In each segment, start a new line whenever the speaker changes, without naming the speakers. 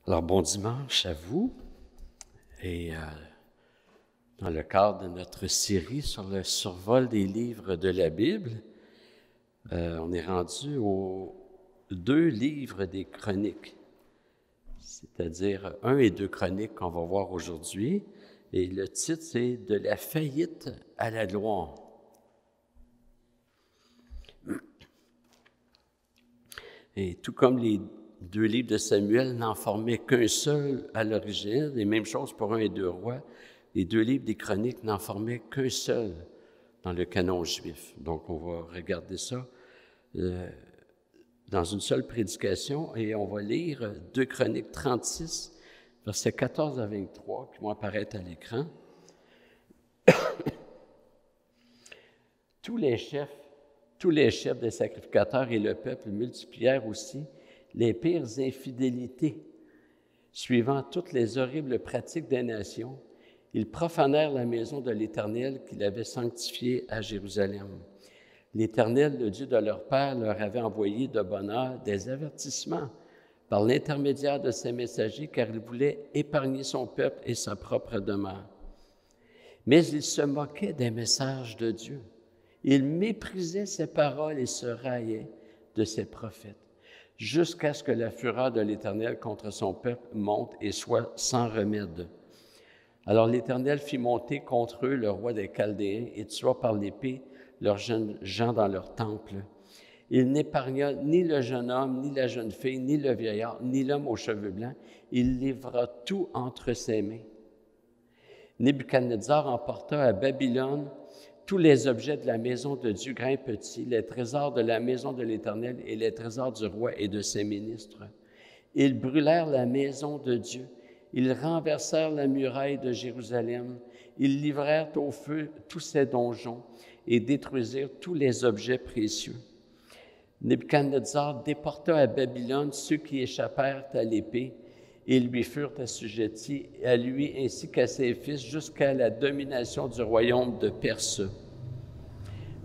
Alors, bon dimanche à vous. Et dans le cadre de notre série sur le survol des livres de la Bible, on est rendu aux 2 livres des Chroniques, c'est-à-dire 1 et 2 Chroniques qu'on va voir aujourd'hui. Et le titre, c'est « De la faillite à la gloire ». Et tout comme les 2 livres de Samuel n'en formaient qu'un seul à l'origine, et même chose pour 1 et 2 Rois, les 2 livres des Chroniques n'en formaient qu'un seul dans le canon juif. Donc, on va regarder ça dans une seule prédication, et on va lire 2 Chroniques 36, versets 14 à 23, qui vont apparaître à l'écran. Tous les chefs des sacrificateurs et le peuple multiplièrent aussi les pires infidélités, suivant toutes les horribles pratiques des nations. Ils profanèrent la maison de l'Éternel qu'il avait sanctifiée à Jérusalem. L'Éternel, le Dieu de leur père, leur avait envoyé de bonne heure des avertissements par l'intermédiaire de ses messagers, car il voulait épargner son peuple et sa propre demeure. Mais ils se moquaient des messages de Dieu. Ils méprisaient ses paroles et se raillaient de ses prophètes, jusqu'à ce que la fureur de l'Éternel contre son peuple monte et soit sans remède. Alors l'Éternel fit monter contre eux le roi des Chaldéens et tua par l'épée leurs jeunes gens dans leur temple. Il n'épargna ni le jeune homme, ni la jeune fille, ni le vieillard, ni l'homme aux cheveux blancs. Il livra tout entre ses mains. Nebuchadnezzar emporta à Babylone tous les objets de la maison de Dieu, grands et petits, les trésors de la maison de l'Éternel et les trésors du roi et de ses ministres. Ils brûlèrent la maison de Dieu. Ils renversèrent la muraille de Jérusalem. Ils livrèrent au feu tous ses donjons et détruisirent tous les objets précieux. Nebuchadnezzar déporta à Babylone ceux qui échappèrent à l'épée et lui furent assujettis, à lui ainsi qu'à ses fils, jusqu'à la domination du royaume de Perse,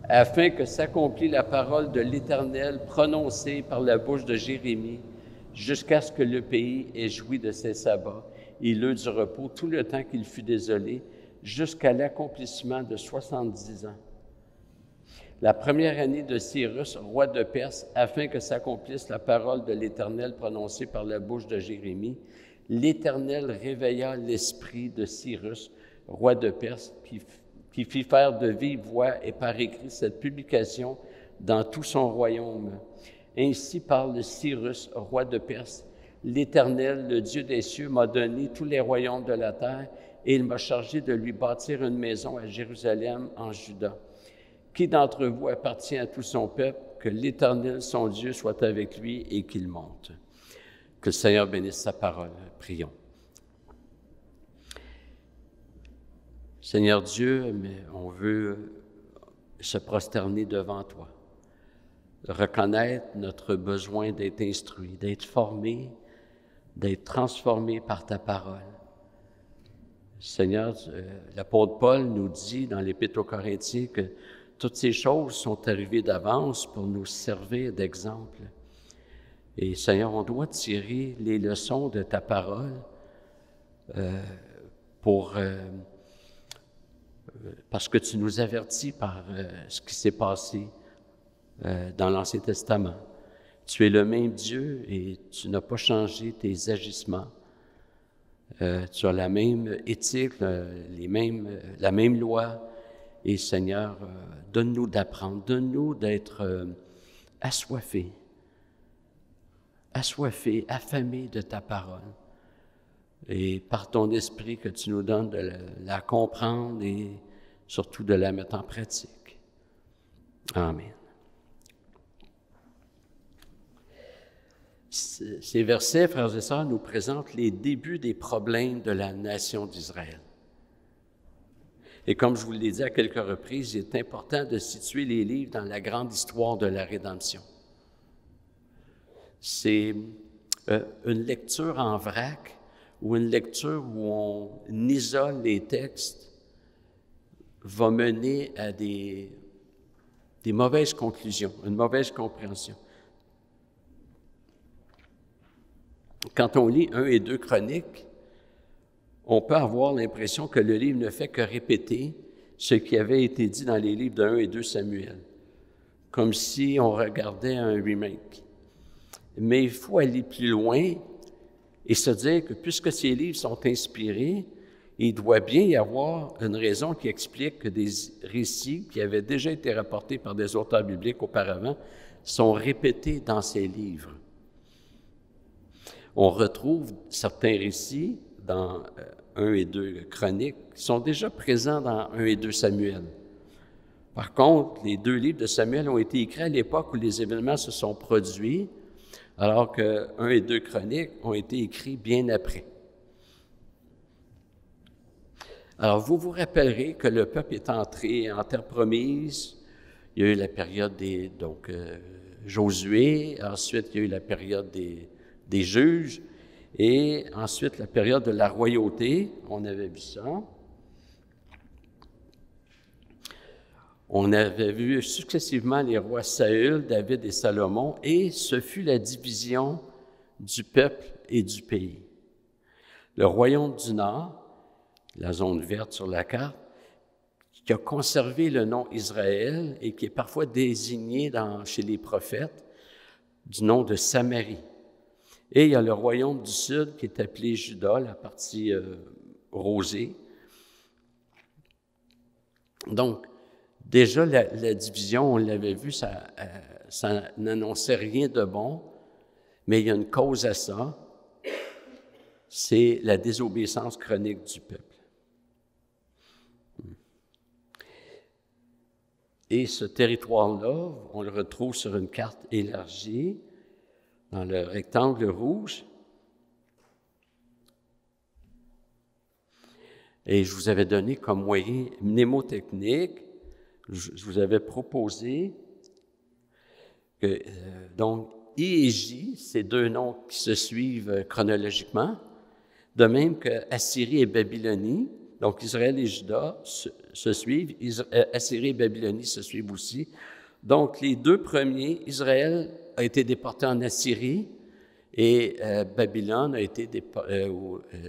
afin que s'accomplît la parole de l'Éternel prononcée par la bouche de Jérémie, jusqu'à ce que le pays ait joui de ses sabbats. Il eut du repos tout le temps qu'il fut désolé, jusqu'à l'accomplissement de 70 ans. La première année de Cyrus, roi de Perse, afin que s'accomplisse la parole de l'Éternel prononcée par la bouche de Jérémie, l'Éternel réveilla l'esprit de Cyrus, roi de Perse, qui fit faire de vive voix et par écrit cette publication dans tout son royaume. Ainsi parle Cyrus, roi de Perse. L'Éternel, le Dieu des cieux, m'a donné tous les royaumes de la terre, et il m'a chargé de lui bâtir une maison à Jérusalem, en Juda. Qui d'entre vous appartient à tout son peuple? Que l'Éternel, son Dieu, soit avec lui et qu'il monte. Que le Seigneur bénisse sa parole. Prions. Seigneur Dieu, on veut se prosterner devant toi, reconnaître notre besoin d'être instruit, d'être formé, d'être transformé par ta parole. Seigneur, l'apôtre Paul nous dit dans l'Épître aux Corinthiens que toutes ces choses sont arrivées d'avance pour nous servir d'exemple. Et Seigneur, on doit tirer les leçons de ta parole parce que tu nous avertis par ce qui s'est passé dans l'Ancien Testament. Tu es le même Dieu et tu n'as pas changé tes agissements. Tu as la même éthique, la même loi. Et Seigneur, donne-nous d'apprendre, donne-nous d'être assoiffés, affamés de ta parole. Et par ton esprit que tu nous donnes de la comprendre et surtout de la mettre en pratique. Amen. Ces versets, frères et sœurs, nous présentent les débuts des problèmes de la nation d'Israël. Et comme je vous l'ai dit à quelques reprises, il est important de situer les livres dans la grande histoire de la rédemption. C'est une lecture en vrac ou une lecture où on isole les textes va mener à des mauvaises conclusions, une mauvaise compréhension. quand on lit 1 et 2 Chroniques, on peut avoir l'impression que le livre ne fait que répéter ce qui avait été dit dans les livres de 1 et 2 Samuel, comme si on regardait un remake. Mais il faut aller plus loin et se dire que puisque ces livres sont inspirés, il doit bien y avoir une raison qui explique que des récits qui avaient déjà été rapportés par des auteurs bibliques auparavant sont répétés dans ces livres. On retrouve certains récits dans 1 et 2 Chroniques qui sont déjà présents dans 1 et 2 Samuel. Par contre, les 2 livres de Samuel ont été écrits à l'époque où les événements se sont produits, alors que 1 et 2 Chroniques ont été écrits bien après. Alors, vous vous rappellerez que le peuple est entré en terre promise. Il y a eu la période des Josué, ensuite il y a eu la période des juges, et ensuite la période de la royauté. On avait vu ça. On avait vu successivement les rois Saül, David et Salomon, et ce fut la division du peuple et du pays. Le royaume du Nord, la zone verte sur la carte, qui a conservé le nom Israël et qui est parfois désigné chez les prophètes du nom de Samarie. Et il y a le royaume du Sud qui est appelé Juda, la partie rosée. Donc, déjà, la division, on l'avait vu, ça n'annonçait rien de bon, mais il y a une cause à ça, c'est la désobéissance chronique du peuple. Et ce territoire-là, on le retrouve sur une carte élargie, dans le rectangle rouge. Et je vous avais donné comme moyen mnémotechnique, je vous avais proposé que, donc, I et J, c'est 2 noms qui se suivent chronologiquement, de même que Assyrie et Babylonie, donc Israël et Juda se suivent, Assyrie et Babylonie se suivent aussi. Donc, les 2 premiers, Israël a été déporté en Assyrie et Babylone a été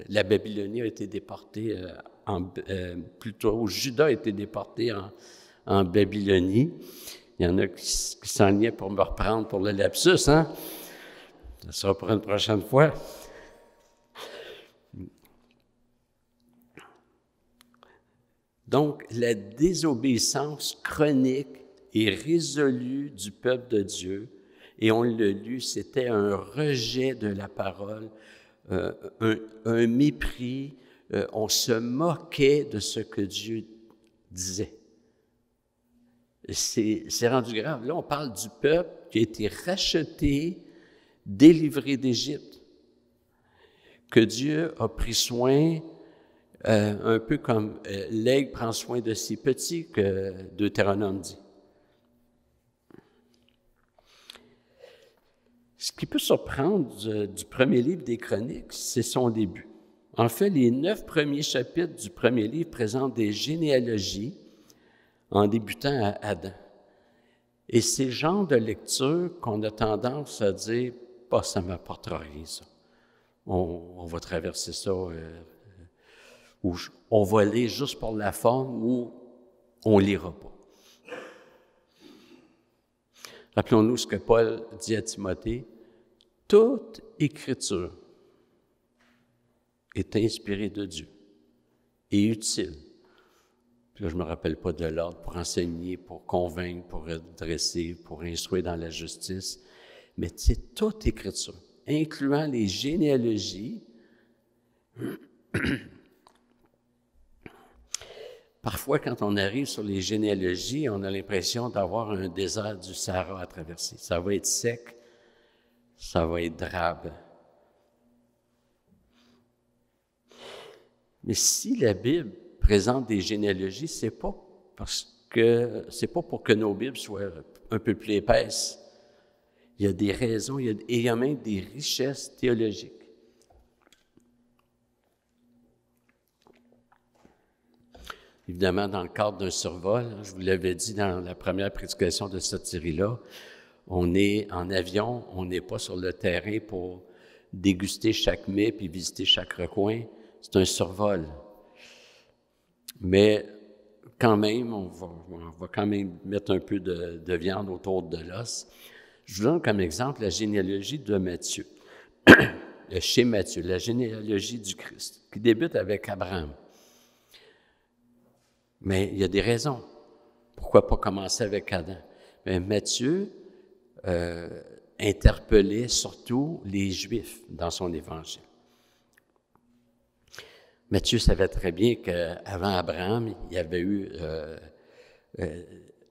la Babylonie a été déportée plutôt Juda a été déporté en Babylonie. Il y en a qui s'enlignaient pour me reprendre pour le lapsus, hein? Ça sera pour une prochaine fois. Donc, la désobéissance chronique et résolue du peuple de Dieu, et on l'a lu, c'était un rejet de la parole, un mépris, on se moquait de ce que Dieu disait. C'est rendu grave. Là, on parle du peuple qui a été racheté, délivré d'Égypte, que Dieu a pris soin, un peu comme l'aigle prend soin de ses petits, que Deutéronome dit. Ce qui peut surprendre du premier livre des Chroniques, c'est son début. En fait, les 9 premiers chapitres du premier livre présentent des généalogies en débutant à Adam. Et c'est le genre de lecture qu'on a tendance à dire « bah, ça ne m'apportera rien, ça. On va traverser ça, ou on va lire juste pour la forme, ou on ne lira pas. » Rappelons-nous ce que Paul dit à Timothée, « Toute écriture est inspirée de Dieu et utile. » Puis là, je ne me rappelle pas de l'ordre, pour enseigner, pour convaincre, pour redresser, pour instruire dans la justice. Mais c'est toute écriture, incluant les généalogies. Parfois, quand on arrive sur les généalogies, on a l'impression d'avoir un désert du Sahara à traverser. Ça va être sec, ça va être drabe. Mais si la Bible présente des généalogies, c'est pas pour que nos Bibles soient un peu plus épaisses. Il y a des raisons, et il y a même des richesses théologiques. Évidemment, dans le cadre d'un survol, je vous l'avais dit dans la première prédication de cette série-là, on est en avion, on n'est pas sur le terrain pour déguster chaque mets puis visiter chaque recoin. C'est un survol. Mais quand même, on va quand même mettre un peu de viande autour de l'os. Je vous donne comme exemple la généalogie de Matthieu. Chez Matthieu, la généalogie du Christ, qui débute avec Abraham. Mais il y a des raisons. Pourquoi pas commencer avec Adam? Mais Matthieu interpellait surtout les Juifs dans son évangile. Matthieu savait très bien qu'avant Abraham, il y avait eu...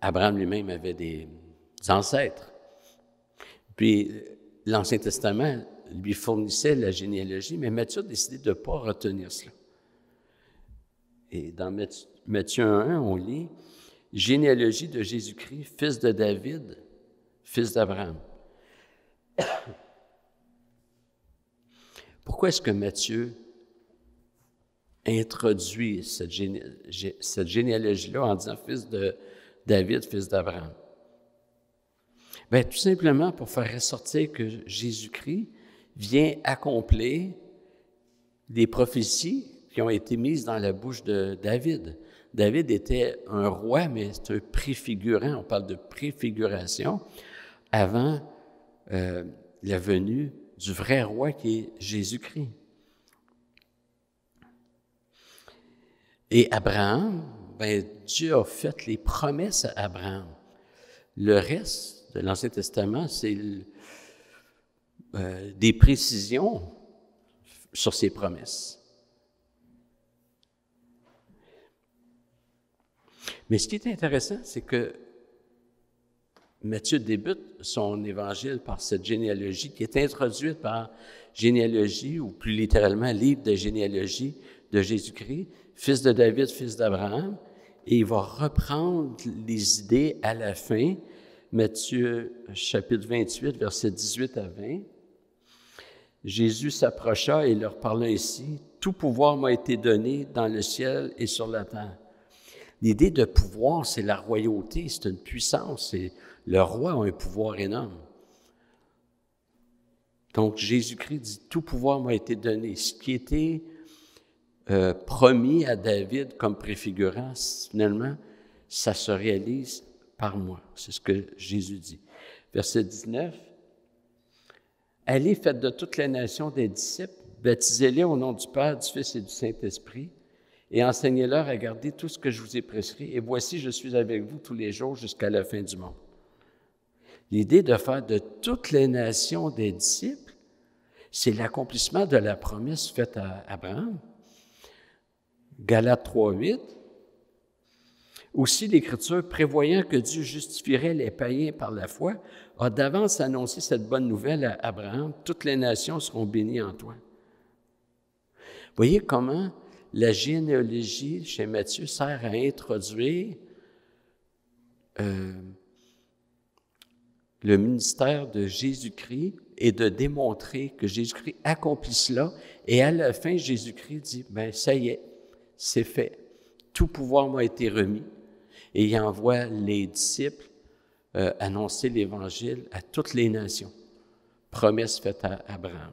Abraham lui-même avait des ancêtres. Puis l'Ancien Testament lui fournissait la généalogie, mais Matthieu a décidé de ne pas retenir cela. Et dans Matthieu 1, on lit « Généalogie de Jésus-Christ, fils de David, fils d'Abraham ». Pourquoi est-ce que Matthieu introduit cette généalogie-là en disant « fils de David, fils d'Abraham ». Bien, tout simplement pour faire ressortir que Jésus-Christ vient accomplir des prophéties qui ont été mises dans la bouche de David. David était un roi, mais c'est un préfigurant, on parle de préfiguration, avant la venue du vrai roi qui est Jésus-Christ. Et Abraham, bien, Dieu a fait les promesses à Abraham. Le reste de l'Ancien Testament, c'est des précisions sur ses promesses. Mais ce qui est intéressant, c'est que Matthieu débute son évangile par cette généalogie qui est introduite par généalogie, ou plus littéralement, livre de généalogie de Jésus-Christ, fils de David, fils d'Abraham, et il va reprendre les idées à la fin, Matthieu chapitre 28, versets 18 à 20. Jésus s'approcha et leur parla ainsi, « Tout pouvoir m'a été donné dans le ciel et sur la terre. » L'idée de pouvoir, c'est la royauté, c'est une puissance, le roi a un pouvoir énorme. Donc Jésus-Christ dit, « Tout pouvoir m'a été donné. » Ce qui était promis à David comme préfigurant, finalement, ça se réalise par moi. C'est ce que Jésus dit. Verset 19. « Allez, faites de toutes les nations des disciples, baptisez-les au nom du Père, du Fils et du Saint-Esprit, et enseignez-leur à garder tout ce que je vous ai prescrit, et voici, je suis avec vous tous les jours jusqu'à la fin du monde. » L'idée de faire de toutes les nations des disciples, c'est l'accomplissement de la promesse faite à Abraham. Galates 3:8. Aussi, l'Écriture, prévoyant que Dieu justifierait les païens par la foi, a d'avance annoncé cette bonne nouvelle à Abraham, « Toutes les nations seront bénies en toi. » Voyez comment la généalogie chez Matthieu sert à introduire le ministère de Jésus-Christ et de démontrer que Jésus-Christ accomplit cela. Et à la fin, Jésus-Christ dit, « Bien, ça y est, c'est fait. Tout pouvoir m'a été remis. » Et il envoie les disciples annoncer l'Évangile à toutes les nations. Promesse faite à Abraham.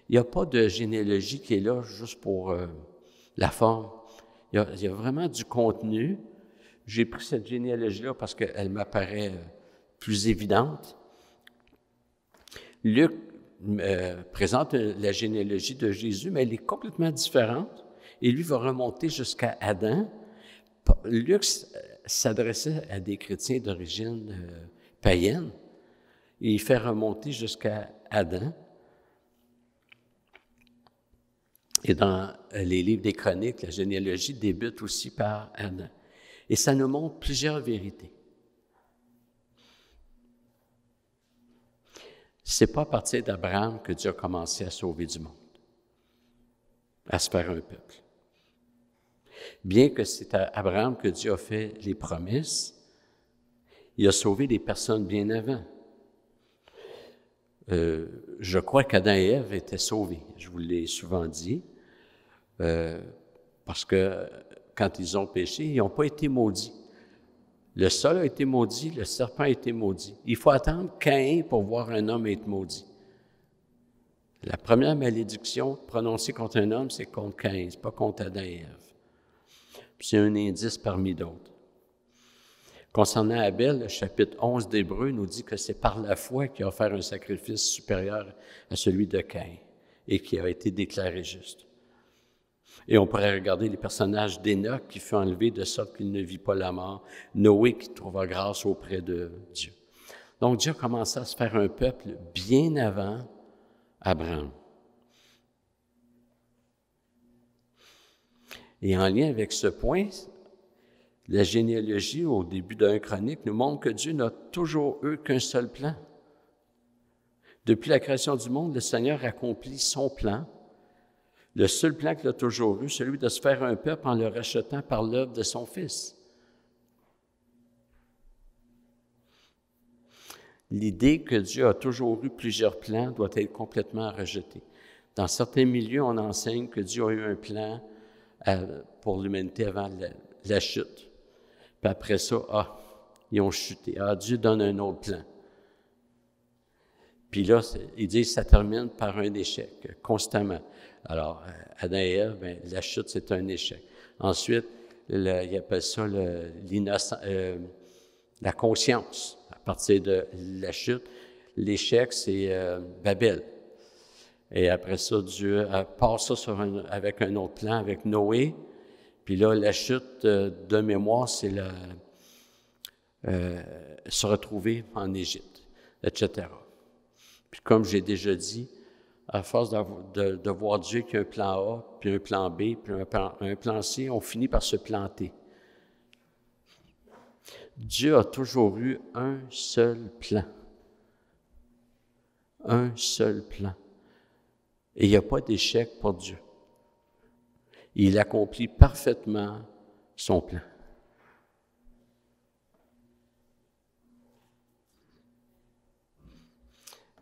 Il n'y a pas de généalogie qui est là juste pour la forme. Il y a vraiment du contenu. J'ai pris cette généalogie-là parce qu'elle m'apparaît plus évidente. Luc présente la généalogie de Jésus, mais elle est complètement différente. Et lui va remonter jusqu'à Adam. Luc s'adressait à des chrétiens d'origine païenne. Et il fait remonter jusqu'à Adam. Et dans les livres des Chroniques, la généalogie débute aussi par Adam. Et ça nous montre plusieurs vérités. C'est pas à partir d'Abraham que Dieu a commencé à sauver du monde, à se faire un peuple. Bien que c'est à Abraham que Dieu a fait les promesses, il a sauvé des personnes bien avant. Je crois qu'Adam et Ève étaient sauvés, je vous l'ai souvent dit, parce que quand ils ont péché, ils n'ont pas été maudits. Le sol a été maudit, le serpent a été maudit. Il faut attendre Caïn pour voir un homme être maudit. La première malédiction prononcée contre un homme, c'est contre Caïn, pas contre Adam et Ève. Puis c'est un indice parmi d'autres. Concernant Abel, le chapitre 11 d'Hébreux nous dit que c'est par la foi qu'il a offert un sacrifice supérieur à celui de Caïn et qui a été déclaré juste. Et on pourrait regarder les personnages d'Énoch qui fut enlevé de sorte qu'il ne vit pas la mort, Noé qui trouva grâce auprès de Dieu. Donc Dieu a commencé à se faire un peuple bien avant Abraham. Et en lien avec ce point, la généalogie au début d'un Chronique nous montre que Dieu n'a toujours eu qu'un seul plan. Depuis la création du monde, le Seigneur accomplit son plan. Le seul plan qu'il a toujours eu, celui de se faire un peuple en le rachetant par l'œuvre de son Fils. L'idée que Dieu a toujours eu plusieurs plans doit être complètement rejetée. Dans certains milieux, on enseigne que Dieu a eu un plan pour l'humanité avant la chute. Puis après ça, ils ont chuté. Dieu donne un autre plan. Puis là, ils disent que ça termine par un échec, constamment. Alors, Adam et Ève, la chute, c'est un échec. Ensuite, ils appellent ça la conscience. À partir de la chute, l'échec, c'est Babel. Et après ça, Dieu passe ça avec un autre plan, avec Noé. Puis là, la chute de mémoire, c'est se retrouver en Égypte, etc. Puis comme j'ai déjà dit, à force de voir Dieu qui a un plan A, puis un plan B, puis un plan C, on finit par se planter. Dieu a toujours eu un seul plan. Un seul plan. Et il n'y a pas d'échec pour Dieu. Il accomplit parfaitement son plan.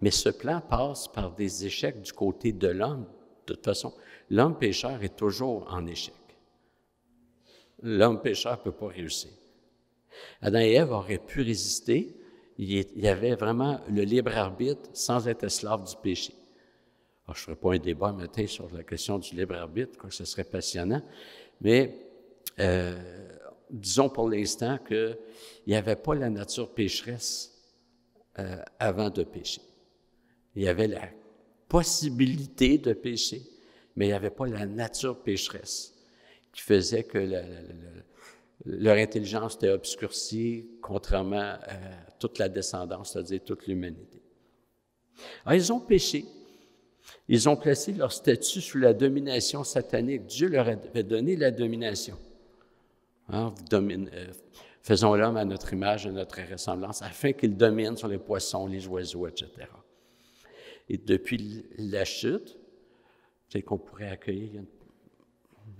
Mais ce plan passe par des échecs du côté de l'homme. De toute façon, l'homme pécheur est toujours en échec. L'homme pécheur ne peut pas réussir. Adam et Ève auraient pu résister. Il y avait vraiment le libre arbitre sans être esclave du péché. Alors, je ne ferai pas un débat matin sur la question du libre arbitre, quoi, ce serait passionnant, mais disons pour l'instant qu'il n'y avait pas la nature pécheresse avant de pécher. Il y avait la possibilité de pécher, mais il n'y avait pas la nature pécheresse qui faisait que leur intelligence était obscurcie, contrairement à toute la descendance, c'est-à-dire toute l'humanité. Alors, ils ont péché. Ils ont placé leur statut sous la domination satanique. Dieu leur avait donné la domination. Faisons l'homme à notre image, à notre ressemblance, afin qu'il domine sur les poissons, les oiseaux, etc. Et depuis la chute, peut-être qu'on pourrait accueillir.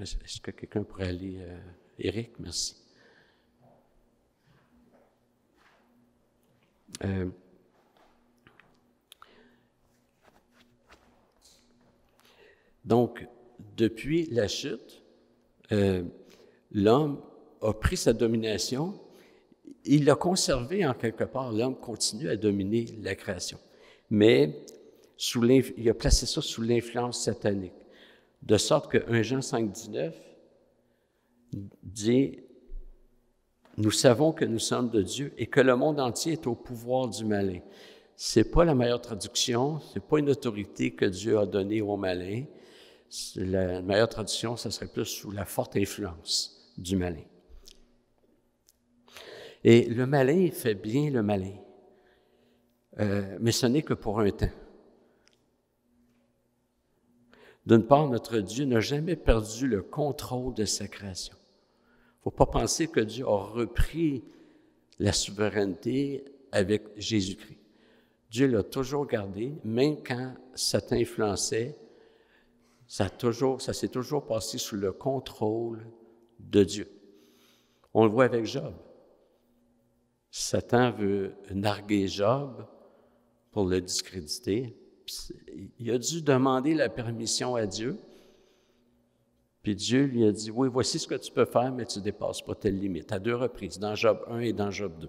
Est-ce que quelqu'un pourrait aller? Éric, merci. Donc, depuis la chute, l'homme a pris sa domination, il l'a conservé en quelque part, l'homme continue à dominer la création, mais il a placé ça sous l'influence satanique, de sorte que 1 Jean 5,19 dit « Nous savons que nous sommes de Dieu et que le monde entier est au pouvoir du malin. » Ce n'est pas la meilleure traduction, ce n'est pas une autorité que Dieu a donnée au malin. La meilleure traduction, ce serait plus sous la forte influence du malin. Et le malin fait bien le malin, mais ce n'est que pour un temps. D'une part, notre Dieu n'a jamais perdu le contrôle de sa création. Il ne faut pas penser que Dieu a repris la souveraineté avec Jésus-Christ. Dieu l'a toujours gardé, même quand Satan influençait, ça s'est toujours passé sous le contrôle de Dieu. On le voit avec Job. Satan veut narguer Job pour le discréditer. Il a dû demander la permission à Dieu. Puis Dieu lui a dit, oui, voici ce que tu peux faire, mais tu ne dépasses pas telle limite. À 2 reprises, dans Job 1 et dans Job 2.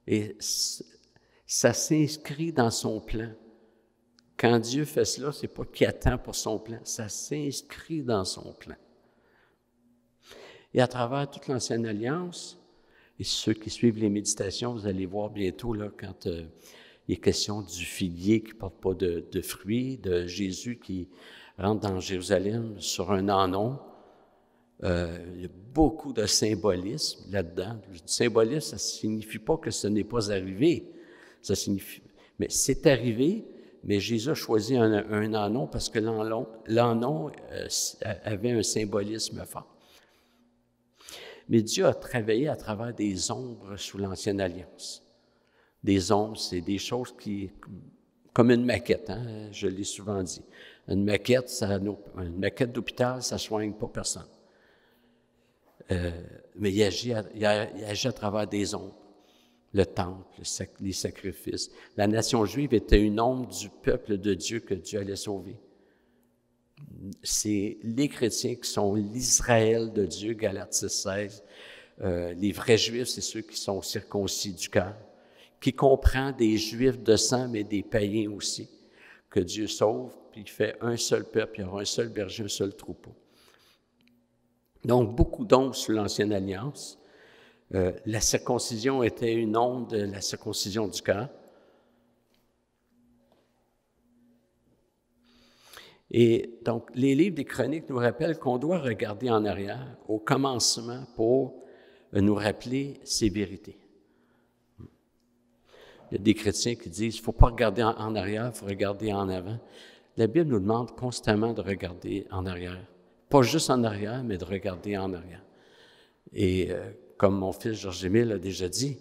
Et Ça s'inscrit dans son plan. Quand Dieu fait cela, c'est pas qu'il attend pour son plan, ça s'inscrit dans son plan. Et à travers toute l'Ancienne Alliance, et ceux qui suivent les méditations, vous allez voir bientôt, là, quand il est question du figuier qui ne porte pas de fruits, de Jésus qui rentre dans Jérusalem sur un ânon. Il y a beaucoup de symbolisme là-dedans. Le symbolisme, ça ne signifie pas que ce n'est pas arrivé. Ça signifie, mais c'est arrivé, mais Jésus a choisi un ânon parce que l'ânon avait un symbolisme fort. Mais Dieu a travaillé à travers des ombres sous l'Ancienne Alliance. Des ombres, c'est des choses qui, comme une maquette, hein, je l'ai souvent dit. Une maquette d'hôpital, ça ne soigne pas personne. Mais il agit à travers des ombres. Le temple, les sacrifices. La nation juive était une ombre du peuple de Dieu que Dieu allait sauver. C'est les chrétiens qui sont l'Israël de Dieu, Galates 6:16. Les vrais juifs, c'est ceux qui sont circoncis du cœur, qui comprend des juifs de sang, mais des païens aussi, que Dieu sauve, puis il fait un seul peuple, il y aura un seul berger, un seul troupeau. Donc, beaucoup d'ombres sous l'Ancienne Alliance. La circoncision était une ombre de la circoncision du cœur. Et donc, les livres des Chroniques nous rappellent qu'on doit regarder en arrière, au commencement, pour nous rappeler ces vérités. Il y a des chrétiens qui disent, il ne faut pas regarder en arrière, il faut regarder en avant. La Bible nous demande constamment de regarder en arrière. Pas juste en arrière, mais de regarder en arrière. Et comme mon fils Georges-Émile a déjà dit,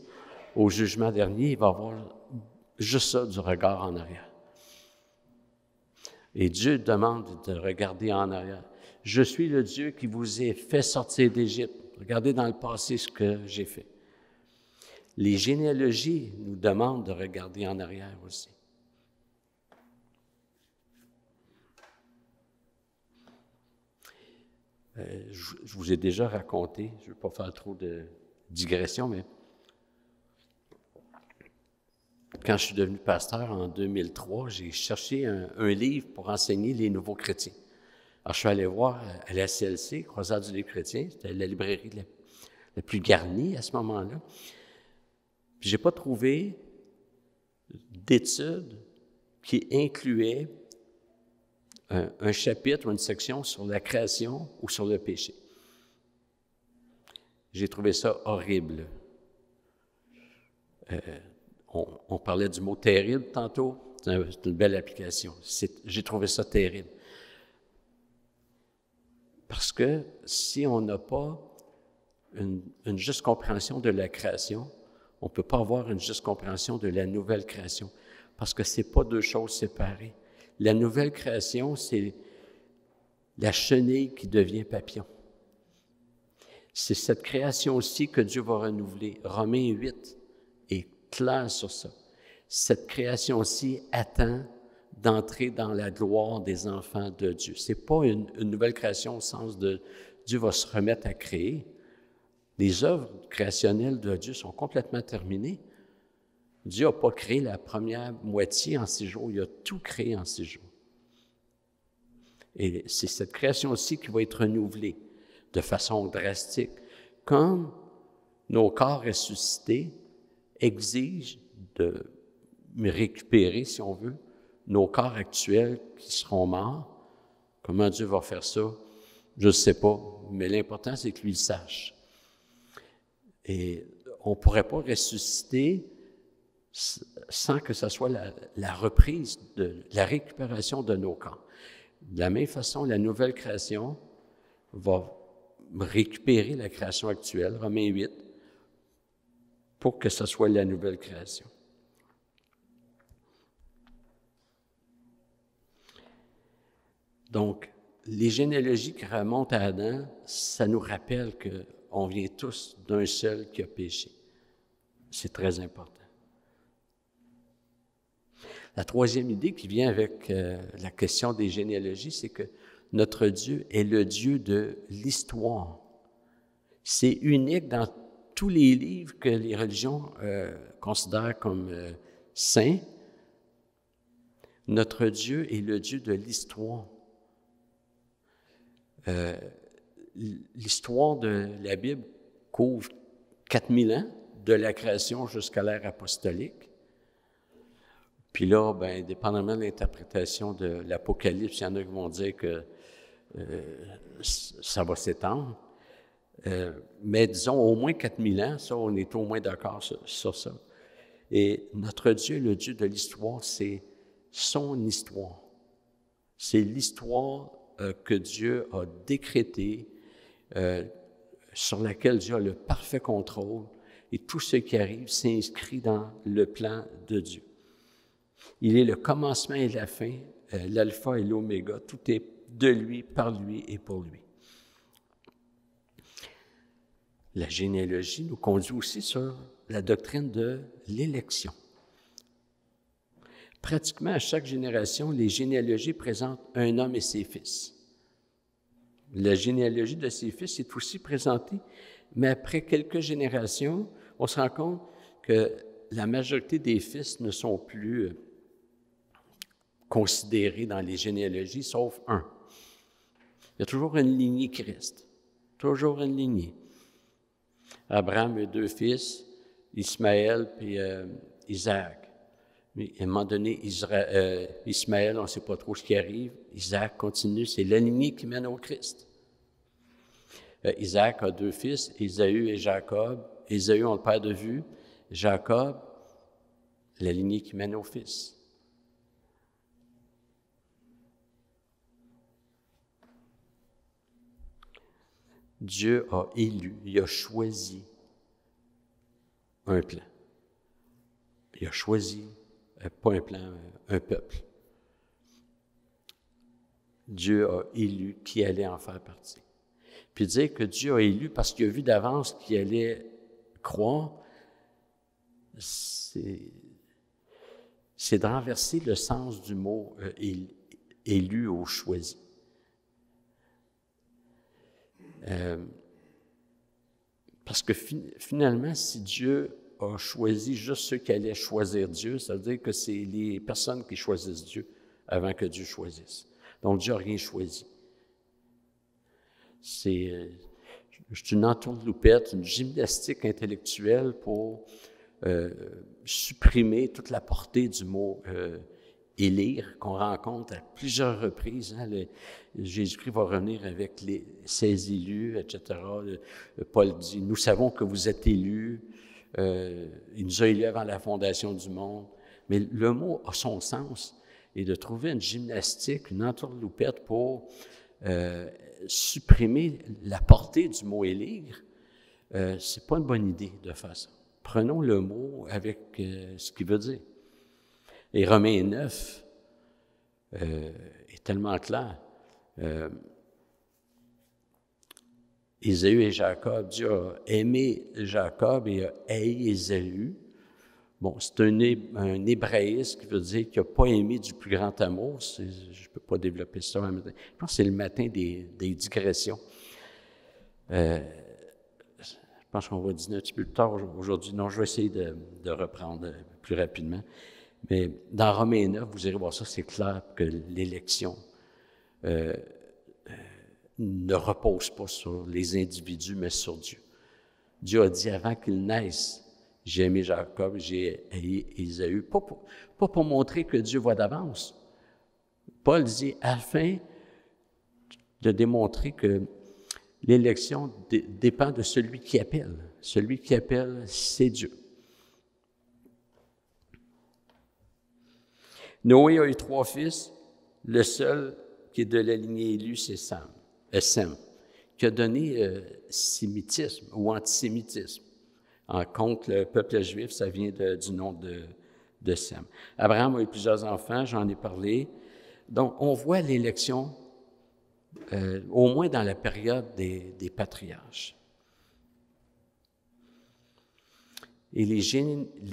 au jugement dernier, il va y avoir juste ça, du regard en arrière. Et Dieu demande de regarder en arrière. Je suis le Dieu qui vous ai fait sortir d'Égypte. Regardez dans le passé ce que j'ai fait. Les généalogies nous demandent de regarder en arrière aussi. Je vous ai déjà raconté, je ne veux pas faire trop de digression, mais quand je suis devenu pasteur en 2003, j'ai cherché un livre pour enseigner les nouveaux chrétiens. Alors, je suis allé voir à la CLC, Croisade du Livre chrétien, c'était la librairie la plus garnie à ce moment-là. Puis, je n'ai pas trouvé d'études qui incluaient un chapitre ou une section sur la création ou sur le péché. J'ai trouvé ça horrible. On parlait du mot « terrible » tantôt. C'est une belle application. J'ai trouvé ça terrible. Parce que si on n'a pas une juste compréhension de la création, on ne peut pas avoir une juste compréhension de la nouvelle création. Parce que ce n'est pas deux choses séparées. La nouvelle création, c'est la chenille qui devient papillon. C'est cette création-ci que Dieu va renouveler. Romains 8 est clair sur ça. Cette création-ci attend d'entrer dans la gloire des enfants de Dieu. Ce n'est pas une nouvelle création au sens de Dieu va se remettre à créer. Les œuvres créationnelles de Dieu sont complètement terminées. Dieu n'a pas créé la première moitié en 6 jours, il a tout créé en 6 jours. Et c'est cette création-ci qui va être renouvelée de façon drastique, comme nos corps ressuscités exigent de récupérer, si on veut, nos corps actuels qui seront morts. Comment Dieu va faire ça? Je ne sais pas, mais l'important, c'est que lui le sache. Et on ne pourrait pas ressusciter sans que ce soit la reprise, la récupération de nos corps. De la même façon, la nouvelle création va récupérer la création actuelle, Romains 8, pour que ce soit la nouvelle création. Donc, les généalogies qui remontent à Adam, ça nous rappelle qu'on vient tous d'un seul qui a péché. C'est très important. La troisième idée qui vient avec la question des généalogies, c'est que notre Dieu est le Dieu de l'histoire. C'est unique dans tous les livres que les religions considèrent comme saint. Notre Dieu est le Dieu de l'histoire. L'histoire de la Bible couvre 4000 ans, de la création jusqu'à l'ère apostolique. Puis là, bien, dépendamment de l'interprétation de l'Apocalypse, il y en a qui vont dire que ça va s'étendre. Mais disons, au moins 4000 ans, ça, on est au moins d'accord sur ça. Et notre Dieu, le Dieu de l'histoire, c'est son histoire. C'est l'histoire que Dieu a décrétée, sur laquelle Dieu a le parfait contrôle, et tout ce qui arrive s'inscrit dans le plan de Dieu. Il est le commencement et la fin, l'alpha et l'oméga. Tout est de lui, par lui et pour lui. La généalogie nous conduit aussi sur la doctrine de l'élection. Pratiquement à chaque génération, les généalogies présentent un homme et ses fils. La généalogie de ses fils est aussi présentée, mais après quelques générations, on se rend compte que la majorité des fils ne sont plus considérés dans les généalogies, sauf un. Il y a toujours une lignée qui reste. Toujours une lignée. Abraham a 2 fils, Ismaël et Isaac. Mais à un moment donné, Ismaël, on ne sait pas trop ce qui arrive. Isaac continue, c'est la lignée qui mène au Christ. Isaac a 2 fils, Ésaü et Jacob. Ésaü, on le perd de vue. Jacob, la lignée qui mène au Fils. Dieu a élu, il a choisi un plan. Il a choisi, pas un plan, un peuple. Dieu a élu qui allait en faire partie. Puis dire que Dieu a élu parce qu'il a vu d'avance qui allait croire, c'est de renverser le sens du mot élu ou choisi. Parce que finalement, si Dieu a choisi juste ceux qui allaient choisir Dieu, ça veut dire que c'est les personnes qui choisissent Dieu avant que Dieu choisisse. Donc, Dieu n'a rien choisi. C'est une entourloupette, une gymnastique intellectuelle pour supprimer toute la portée du mot élire, qu'on rencontre à plusieurs reprises. Hein, Jésus-Christ va revenir avec ses élus, etc. Paul dit, nous savons que vous êtes élus, il nous a élus avant la fondation du monde. Mais le mot a son sens, et de trouver une gymnastique, une entourloupette pour supprimer la portée du mot élire, c'est pas une bonne idée de faire ça. Prenons le mot avec ce qu'il veut dire. Et Romains 9 est tellement clair. Ésaü et Jacob, Dieu a aimé Jacob et a haï Ésaü. Bon, c'est un hébraïsme qui veut dire qu'il n'a pas aimé du plus grand amour. Je ne peux pas développer ça. Je pense que c'est le matin des digressions. Je pense qu'on va dîner un petit peu plus tard aujourd'hui. Non, je vais essayer de reprendre plus rapidement. Mais dans Romains 9, vous irez voir ça, c'est clair que l'élection ne repose pas sur les individus, mais sur Dieu. Dieu a dit avant qu'il naisse, j'ai aimé Jacob, j'ai haï Ésaü. Pas pour montrer que Dieu voit d'avance. Paul dit afin de démontrer que l'élection dépend de celui qui appelle. Celui qui appelle, c'est Dieu. Noé a eu 3 fils. Le seul qui est de la lignée élue, c'est Sem, qui a donné sémitisme ou antisémitisme. Contre le peuple juif, ça vient du nom de Sem. Abraham a eu plusieurs enfants, j'en ai parlé. Donc, on voit l'élection, au moins dans la période des patriarches. Et les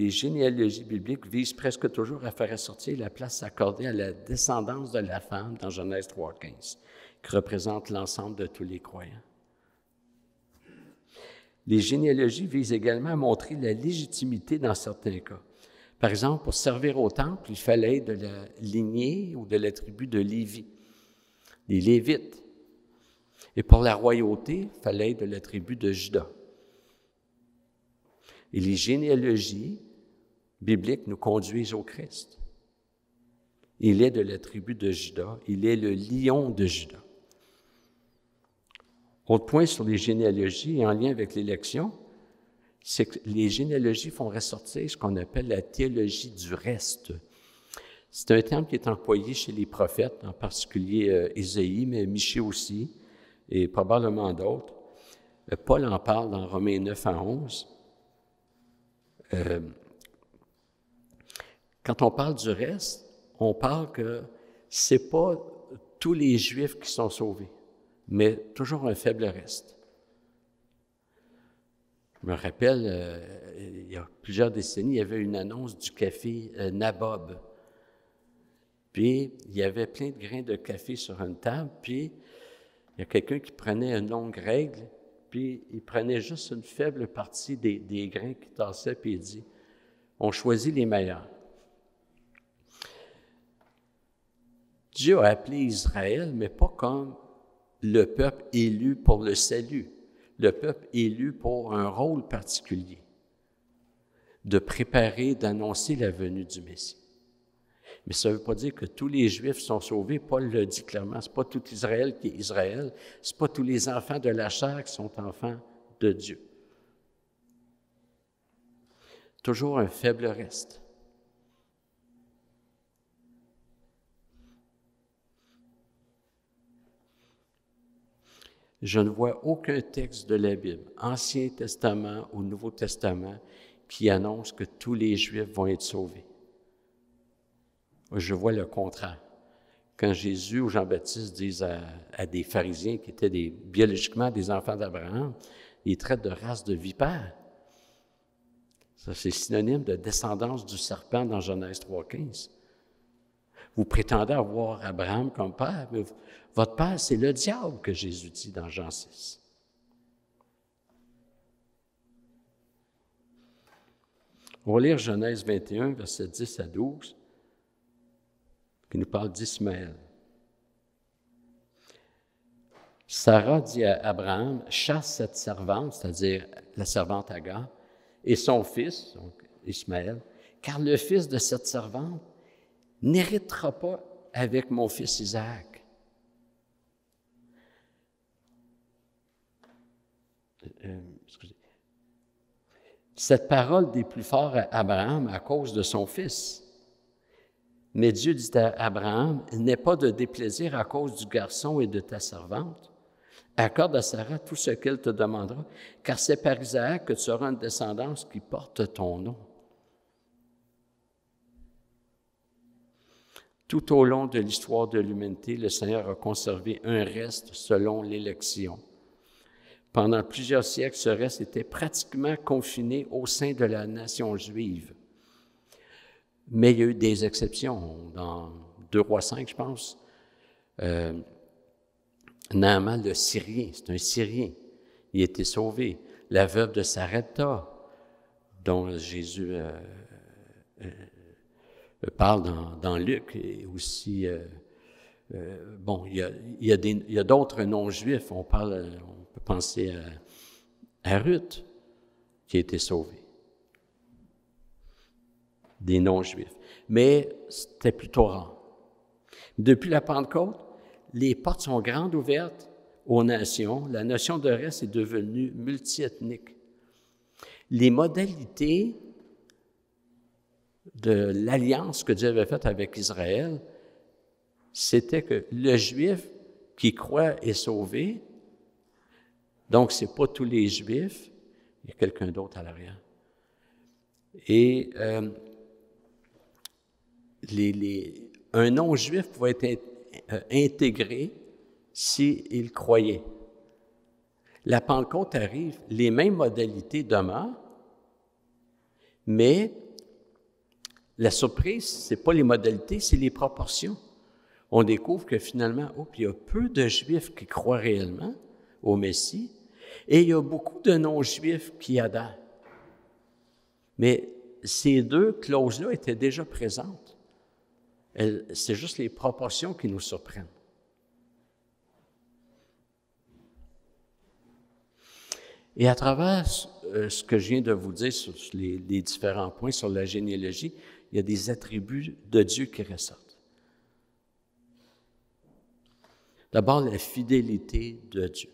généalogies bibliques visent presque toujours à faire ressortir la place accordée à la descendance de la femme dans Genèse 3,15, qui représente l'ensemble de tous les croyants. Les généalogies visent également à montrer la légitimité dans certains cas. Par exemple, pour servir au temple, il fallait être de la lignée ou de la tribu de Lévi, les Lévites. Et pour la royauté, il fallait être de la tribu de Juda. Et les généalogies bibliques nous conduisent au Christ. Il est de la tribu de Juda, il est le lion de Juda. Autre point sur les généalogies et en lien avec l'élection, c'est que les généalogies font ressortir ce qu'on appelle la théologie du reste. C'est un terme qui est employé chez les prophètes, en particulier Ésaïe, mais Michée aussi, et probablement d'autres. Paul en parle dans Romains 9 à 11. Quand on parle du reste, on parle que c'est pas tous les Juifs qui sont sauvés, mais toujours un faible reste. Je me rappelle, il y a plusieurs décennies, il y avait une annonce du café Nabob. Puis, il y avait plein de grains de café sur une table, puis il y a quelqu'un qui prenait une longue règle, puis il prenait juste une faible partie des grains qu'il tassait, puis il dit, « On choisit les meilleurs. » Dieu a appelé Israël, mais pas comme le peuple élu pour le salut, le peuple élu pour un rôle particulier, de préparer, d'annoncer la venue du Messie. Mais ça ne veut pas dire que tous les Juifs sont sauvés. Paul le dit clairement, ce n'est pas tout Israël qui est Israël, ce n'est pas tous les enfants de la chair qui sont enfants de Dieu. Toujours un faible reste. Je ne vois aucun texte de la Bible, Ancien Testament ou Nouveau Testament, qui annonce que tous les Juifs vont être sauvés. Je vois le contraire. Quand Jésus ou Jean-Baptiste disent à des pharisiens qui étaient biologiquement des enfants d'Abraham, ils traitent de race de vipères. Ça, c'est synonyme de descendance du serpent dans Genèse 3,15. Vous prétendez avoir Abraham comme père, mais votre père, c'est le diable que Jésus dit dans Jean 6. On va lire Genèse 21, versets 10 à 12, qui nous parle d'Ismaël. Sarah dit à Abraham, « Chasse cette servante, c'est-à-dire la servante Agar, et son fils, donc Ismaël, car le fils de cette servante n'héritera pas avec mon fils Isaac. » Cette parole déplut fort à Abraham à cause de son fils. Mais Dieu dit à Abraham, « N'aie pas de déplaisir à cause du garçon et de ta servante. Accorde à Sarah tout ce qu'elle te demandera, car c'est par Isaac que tu auras une descendance qui porte ton nom. » Tout au long de l'histoire de l'humanité, le Seigneur a conservé un reste selon l'élection. Pendant plusieurs siècles, ce reste était pratiquement confiné au sein de la nation juive. Mais il y a eu des exceptions. Dans 2 Rois 5, je pense, Naaman le Syrien, c'est un Syrien, il a été sauvé. La veuve de Sarepta, dont Jésus parle dans Luc, et aussi, il y a d'autres non-juifs, on peut penser à Ruth, qui a été sauvée. Des non-juifs. Mais c'était plutôt rare. Depuis la Pentecôte, les portes sont grandes ouvertes aux nations. La notion de reste est devenue multiethnique. Les modalités de l'alliance que Dieu avait faite avec Israël, c'était que le Juif qui croit est sauvé. Donc, ce n'est pas tous les Juifs. Il y a quelqu'un d'autre à l'arrière. Et un non-juif pouvait être intégré s'il croyait. La Pentecôte arrive, les mêmes modalités demeurent, mais la surprise, ce n'est pas les modalités, c'est les proportions. On découvre que finalement, il y a peu de Juifs qui croient réellement au Messie, et il y a beaucoup de non-Juifs qui adhèrent. Mais ces deux clauses-là étaient déjà présentes. C'est juste les proportions qui nous surprennent. Et à travers ce que je viens de vous dire sur les différents points sur la généalogie, il y a des attributs de Dieu qui ressortent. D'abord, la fidélité de Dieu.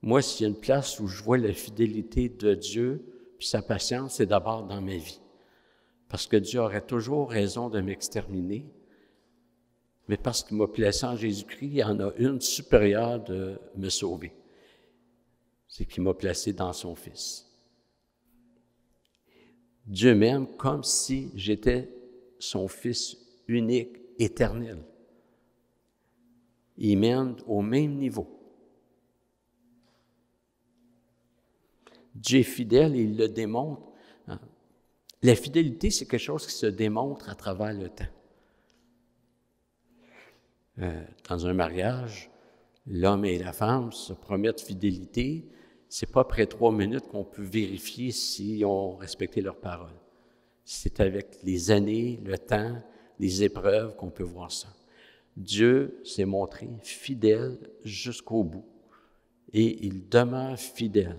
Moi, s'il y a une place où je vois la fidélité de Dieu puis sa patience, c'est d'abord dans ma vie. Parce que Dieu aurait toujours raison de m'exterminer, mais parce qu'il m'a placé en Jésus-Christ, il y en a une supérieure de me sauver. C'est qu'il m'a placé dans son Fils. Dieu m'aime comme si j'étais son Fils unique, éternel. Il m'aime au même niveau. Dieu est fidèle et il le démontre. La fidélité, c'est quelque chose qui se démontre à travers le temps. Dans un mariage, l'homme et la femme se promettent fidélité. C'est pas après 3 minutes qu'on peut vérifier s'ils ont respecté leurs paroles. C'est avec les années, le temps, les épreuves qu'on peut voir ça. Dieu s'est montré fidèle jusqu'au bout et il demeure fidèle.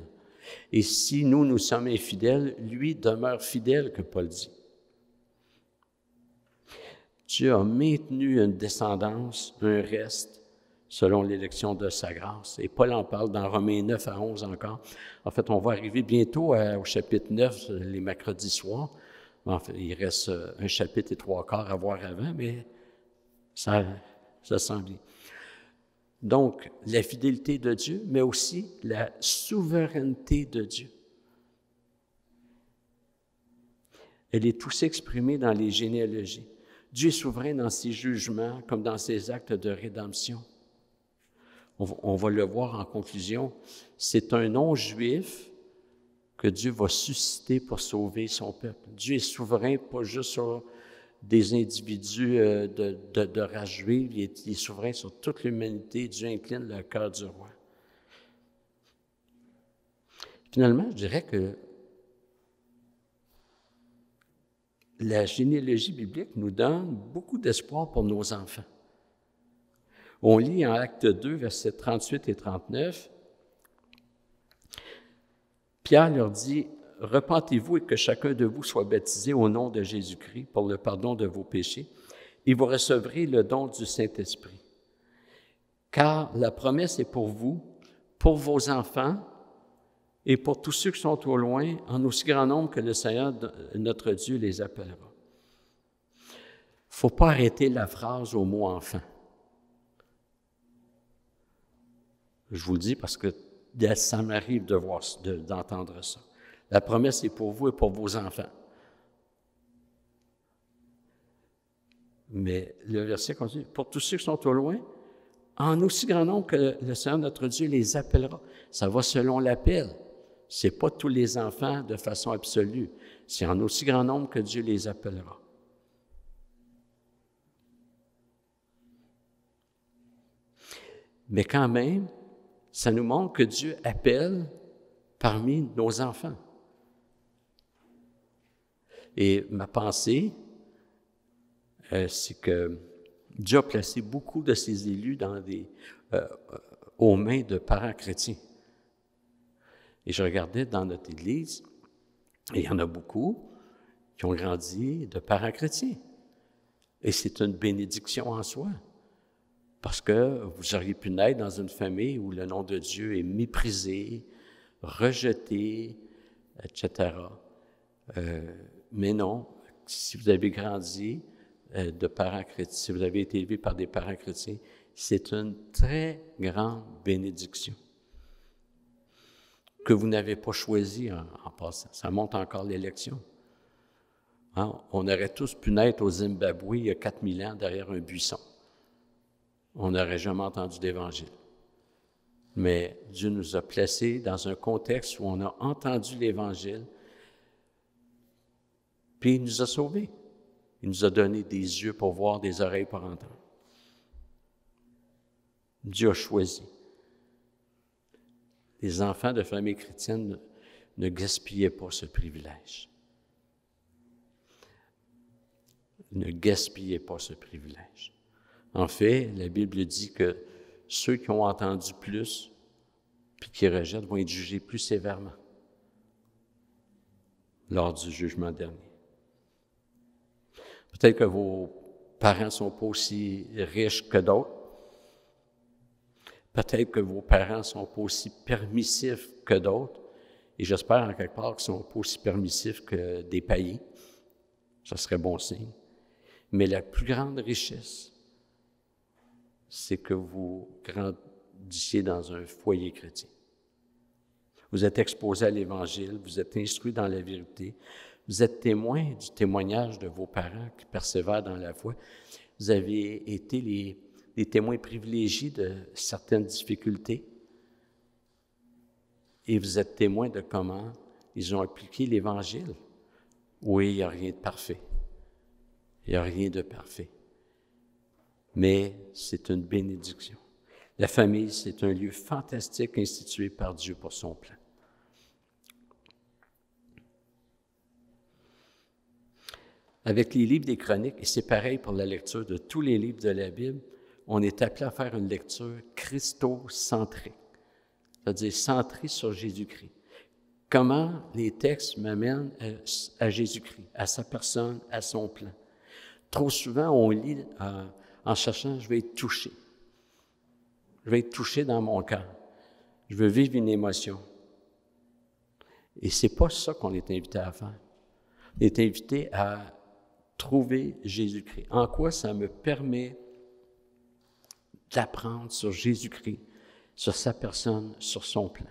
Et si nous sommes infidèles, lui demeure fidèle, que Paul dit. Dieu a maintenu une descendance, un reste, selon l'élection de sa grâce. Et Paul en parle dans Romains 9 à 11 encore. En fait, on va arriver bientôt au chapitre 9, les mercredis soirs. En fait, il reste un chapitre et 3/4 à voir avant, mais ça s'en vient. Donc, la fidélité de Dieu, mais aussi la souveraineté de Dieu. Elle est aussi exprimée dans les généalogies. Dieu est souverain dans ses jugements comme dans ses actes de rédemption. On va le voir en conclusion. C'est un non-juif que Dieu va susciter pour sauver son peuple. Dieu est souverain, pas juste sur des individus de race juive, il est souverain sur toute l'humanité. Dieu incline le cœur du roi. Finalement, je dirais que la généalogie biblique nous donne beaucoup d'espoir pour nos enfants. On lit en Acte 2, versets 38 et 39, Pierre leur dit, « Repentez-vous et que chacun de vous soit baptisé au nom de Jésus-Christ pour le pardon de vos péchés, et vous recevrez le don du Saint-Esprit. Car la promesse est pour vous, pour vos enfants, et pour tous ceux qui sont au loin, en aussi grand nombre que le Seigneur, notre Dieu, les appellera. » Il ne faut pas arrêter la phrase au mot « enfant ». Je vous le dis parce que ça m'arrive d'entendre ça. La promesse est pour vous et pour vos enfants. Mais le verset continue. Pour tous ceux qui sont au loin, en aussi grand nombre que le Seigneur notre Dieu les appellera. Ça va selon l'appel. Ce n'est pas tous les enfants de façon absolue. C'est en aussi grand nombre que Dieu les appellera. Mais quand même, ça nous montre que Dieu appelle parmi nos enfants. Et ma pensée, c'est que Dieu a placé beaucoup de ses élus aux mains de parents chrétiens. Et je regardais dans notre Église, et il y en a beaucoup qui ont grandi de parents chrétiens. Et c'est une bénédiction en soi. Parce que vous auriez pu naître dans une famille où le nom de Dieu est méprisé, rejeté, etc. Mais non, si vous avez grandi de parents chrétiens, si vous avez été élevé par des parents chrétiens, c'est une très grande bénédiction que vous n'avez pas choisi en passant. Ça montre encore l'élection. Hein? On aurait tous pu naître au Zimbabwe il y a 4000 ans derrière un buisson. On n'aurait jamais entendu d'Évangile. Mais Dieu nous a placés dans un contexte où on a entendu l'Évangile, puis il nous a sauvés. Il nous a donné des yeux pour voir, des oreilles pour entendre. Dieu a choisi. Les enfants de famille chrétienne ne gaspillaient pas ce privilège. Ne gaspillez pas ce privilège. En fait, la Bible dit que ceux qui ont entendu plus puis qui rejettent vont être jugés plus sévèrement lors du jugement dernier. Peut-être que vos parents ne sont pas aussi riches que d'autres. Peut-être que vos parents ne sont pas aussi permissifs que d'autres. Et j'espère en quelque part qu'ils ne sont pas aussi permissifs que des païens. Ça serait bon signe. Mais la plus grande richesse, c'est que vous grandissiez dans un foyer chrétien. Vous êtes exposé à l'Évangile, vous êtes instruit dans la vérité, vous êtes témoin du témoignage de vos parents qui persévèrent dans la foi. Vous avez été les témoins privilégiés de certaines difficultés et vous êtes témoin de comment ils ont appliqué l'Évangile. Oui, il n'y a rien de parfait. Il n'y a rien de parfait. Mais c'est une bénédiction. La famille, c'est un lieu fantastique institué par Dieu pour son plan. Avec les livres des Chroniques, et c'est pareil pour la lecture de tous les livres de la Bible, on est appelé à faire une lecture christocentrée, c'est-à-dire centrée sur Jésus-Christ. Comment les textes m'amènent à Jésus-Christ, à sa personne, à son plan. Trop souvent, on lit en cherchant « je vais être touché ». Je vais être touché dans mon cœur. Je veux vivre une émotion. Et c'est pas ça qu'on est invité à faire. On est invité à trouver Jésus-Christ. En quoi ça me permet d'apprendre sur Jésus-Christ, sur sa personne, sur son plan.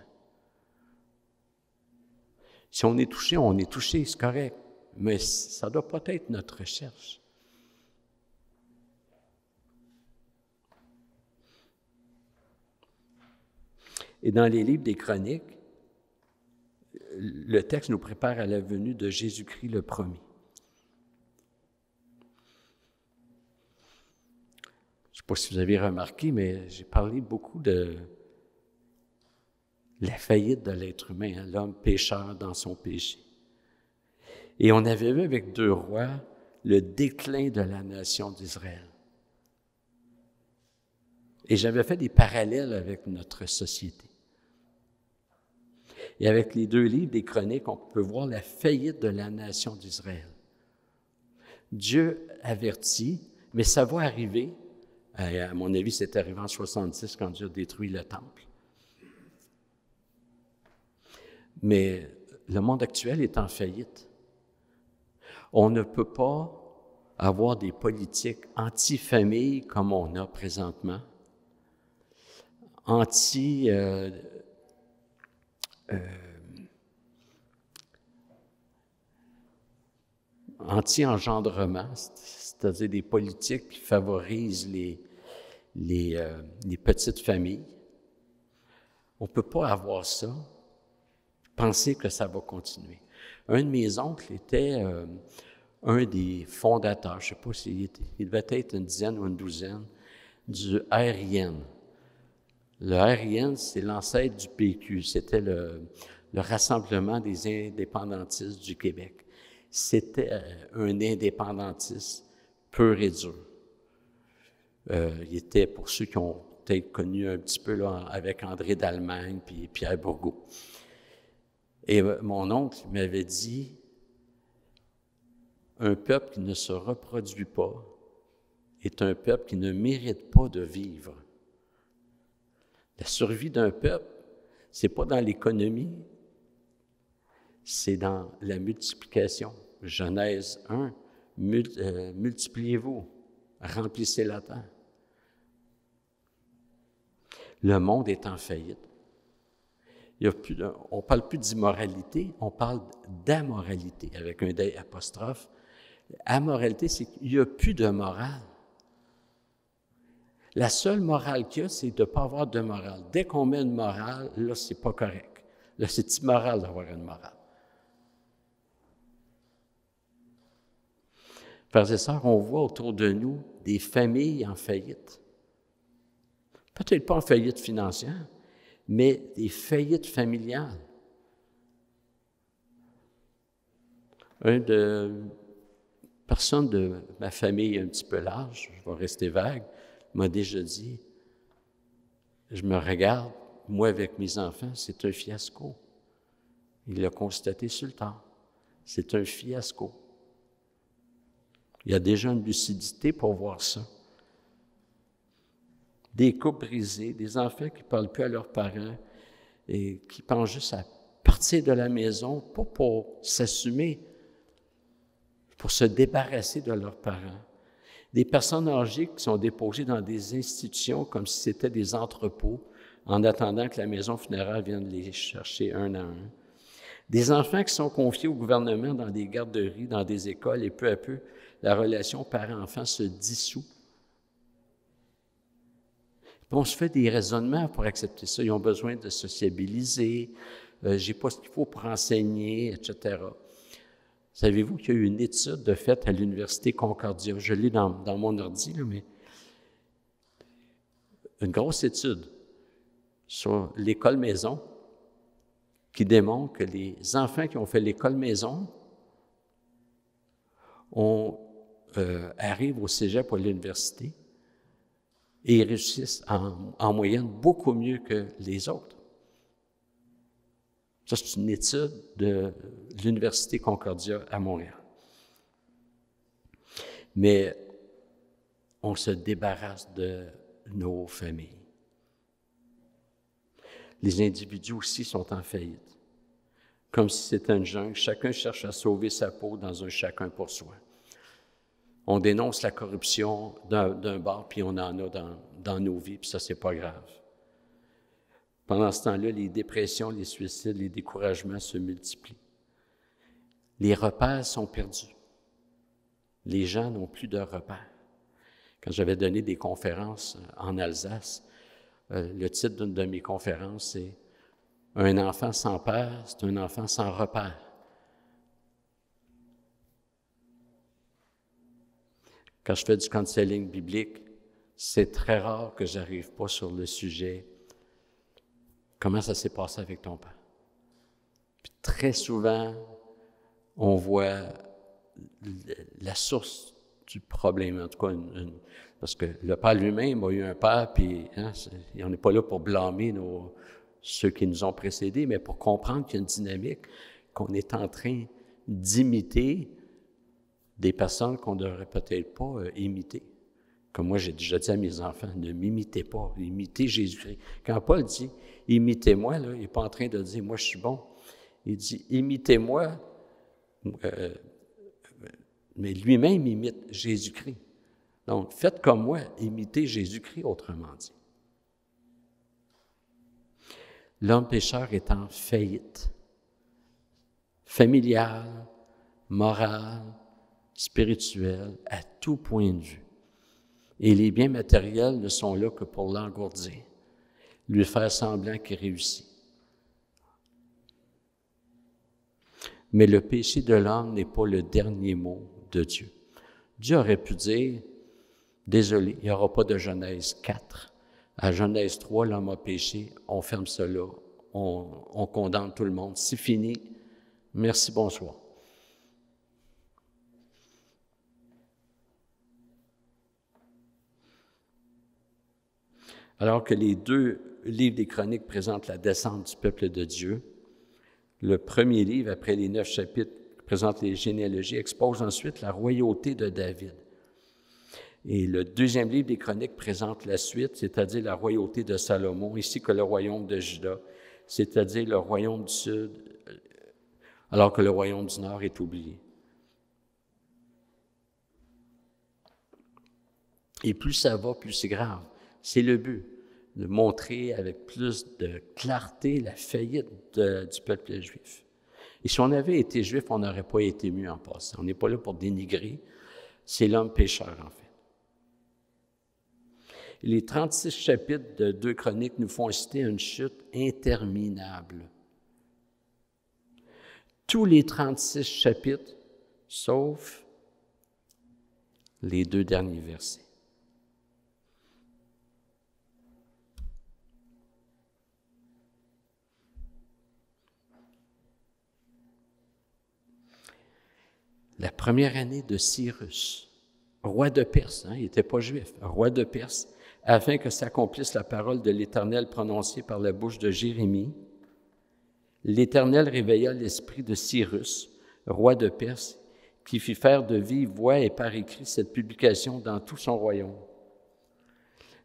Si on est touché, c'est correct. Mais ça ne doit pas être notre recherche. Et dans les livres des Chroniques, le texte nous prépare à la venue de Jésus-Christ le premier. Je ne sais pas si vous avez remarqué, mais j'ai parlé beaucoup de la faillite de l'être humain, hein, l'homme pécheur dans son péché. Et on avait vu avec 2 Rois le déclin de la nation d'Israël. Et j'avais fait des parallèles avec notre société. Et avec les 2 livres des Chroniques, on peut voir la faillite de la nation d'Israël. Dieu avertit, mais ça va arriver. À mon avis, c'est arrivé en 66 quand Dieu a détruit le temple. Mais le monde actuel est en faillite. On ne peut pas avoir des politiques anti-famille comme on a présentement, anti-engendrement, c'est-à-dire des politiques qui favorisent les petites familles. On ne peut pas avoir ça, penser que ça va continuer. Un de mes oncles était un des fondateurs, je ne sais pas s'il il devait être une dizaine ou une douzaine, du RIN. Le RIN, c'est l'ancêtre du PQ, c'était le Rassemblement des indépendantistes du Québec. C'était un indépendantiste pur et dur. Il était, pour ceux qui ont peut-être connu un petit peu là, avec André d'Allemagne puis Pierre Bourgault. Et mon oncle m'avait dit, un peuple qui ne se reproduit pas est un peuple qui ne mérite pas de vivre. La survie d'un peuple, c'est pas dans l'économie, c'est dans la multiplication. Genèse 1, multipliez-vous, remplissez la terre. Le monde est en faillite. On ne parle plus d'immoralité, on parle d'amoralité, avec un D apostrophe. Amoralité, c'est qu'il n'y a plus de morale. La seule morale qu'il y a, c'est de ne pas avoir de morale. Dès qu'on met une morale, là, c'est pas correct. Là, c'est immoral d'avoir une morale. Frères et sœurs, on voit autour de nous des familles en faillite. Peut-être pas en faillite financière, mais des faillites familiales. Un de personne de ma famille un petit peu large, je vais rester vague, m'a déjà dit, je me regarde, moi avec mes enfants, c'est un fiasco. Il l'a constaté sur le temps. C'est un fiasco. Il y a déjà une lucidité pour voir ça. Des couples brisés, des enfants qui ne parlent plus à leurs parents et qui pensent juste à partir de la maison, pas pour s'assumer, pour se débarrasser de leurs parents. Des personnes âgées qui sont déposées dans des institutions comme si c'était des entrepôts en attendant que la maison funéraire vienne les chercher un à un. Des enfants qui sont confiés au gouvernement dans des garderies, dans des écoles, et peu à peu, la relation parent-enfant se dissout. Puis on se fait des raisonnements pour accepter ça. Ils ont besoin de sociabiliser, j'ai pas ce qu'il faut pour enseigner, etc. Savez-vous qu'il y a eu une étude de fait à l'Université Concordia? Je l'ai dans mon ordi, là, mais une grosse étude sur l'école maison qui démontre que les enfants qui ont fait l'école maison arrivent au cégep ou à l'université et ils réussissent en moyenne beaucoup mieux que les autres. Ça, c'est une étude de l'Université Concordia à Montréal. Mais on se débarrasse de nos familles. Les individus aussi sont en faillite. Comme si c'était une jungle, chacun cherche à sauver sa peau dans un chacun pour soi. On dénonce la corruption d'un bord, puis on en a dans nos vies, puis ça, c'est pas grave. Pendant ce temps-là, les dépressions, les suicides, les découragements se multiplient. Les repères sont perdus. Les gens n'ont plus de repères. Quand j'avais donné des conférences en Alsace, le titre d'une de mes conférences, c'est « Un enfant sans père, c'est un enfant sans repère ». Quand je fais du counseling biblique, c'est très rare que j'arrive pas sur le sujet « Comment ça s'est passé avec ton père? » Puis très souvent, on voit la source du problème, en tout cas, parce que le père lui-même a eu un père, puis on n'est pas là pour blâmer ceux qui nous ont précédés, mais pour comprendre qu'il y a une dynamique, qu'on est en train d'imiter des personnes qu'on ne devrait peut-être pas imiter. Comme moi, j'ai déjà dit à mes enfants, ne m'imitez pas, imitez Jésus-Christ. Quand Paul dit « imitez-moi », là, il n'est pas en train de dire « moi, je suis bon ». Il dit « imitez-moi », mais lui-même imite Jésus-Christ. Donc, faites comme moi, imitez Jésus-Christ, autrement dit. L'homme pécheur est en faillite, familiale, morale, spirituelle, à tout point de vue. Et les biens matériels ne sont là que pour l'engourdir, lui faire semblant qu'il réussit. Mais le péché de l'homme n'est pas le dernier mot de Dieu. Dieu aurait pu dire, désolé, il n'y aura pas de Genèse 4. À Genèse 3, l'homme a péché, on ferme cela, on condamne tout le monde, c'est fini, merci, bonsoir. Alors que les deux livres des Chroniques présentent la descente du peuple de Dieu, le premier livre, après les 9 chapitres, présente les généalogies, expose ensuite la royauté de David. Et le deuxième livre des Chroniques présente la suite, c'est-à-dire la royauté de Salomon, ainsi que le royaume de Juda, c'est-à-dire le royaume du Sud, alors que le royaume du Nord est oublié. Et plus ça va, plus c'est grave. C'est le but, de montrer avec plus de clarté la faillite du peuple juif. Et si on avait été juif, on n'aurait pas été mieux en passant. On n'est pas là pour dénigrer, c'est l'homme pécheur en fait. Les 36 chapitres de 2 Chroniques nous font citer une chute interminable. Tous les 36 chapitres, sauf les 2 derniers versets. la première année de Cyrus, roi de Perse, il n'était pas juif, roi de Perse, afin que s'accomplisse la parole de l'Éternel prononcée par la bouche de Jérémie, l'Éternel réveilla l'esprit de Cyrus, roi de Perse, qui fit faire de vive voix et par écrit cette publication dans tout son royaume.